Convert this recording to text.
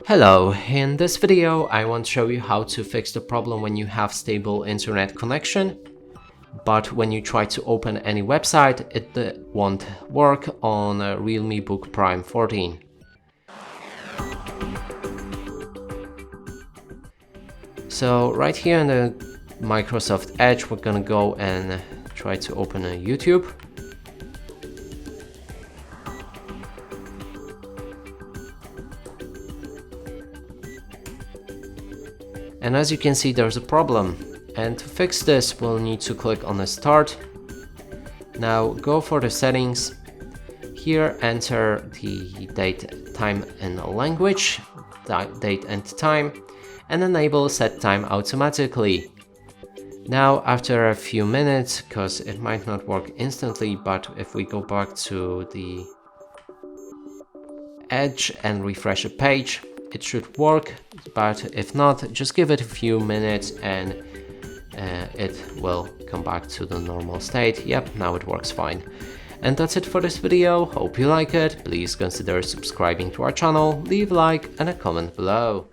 Hello, in this video I want to show you how to fix the problem when you have stable internet connection, but when you try to open any website it won't work on Realme Book Prime 14. So right here in the Microsoft Edge we're gonna go and try to open a YouTube. And as you can see, there's a problem, and to fix this we'll need to click on the start. Now go for the settings. Here enter the date, time and language, date and time, and enable set time automatically. Now after a few minutes, because it might not work instantly, but if we go back to the Edge and refresh a page, it should work, but if not, just give it a few minutes and it will come back to the normal state. Yep, now it works fine. And that's it for this video. Hope you like it. Please consider subscribing to our channel, leave a like and a comment below.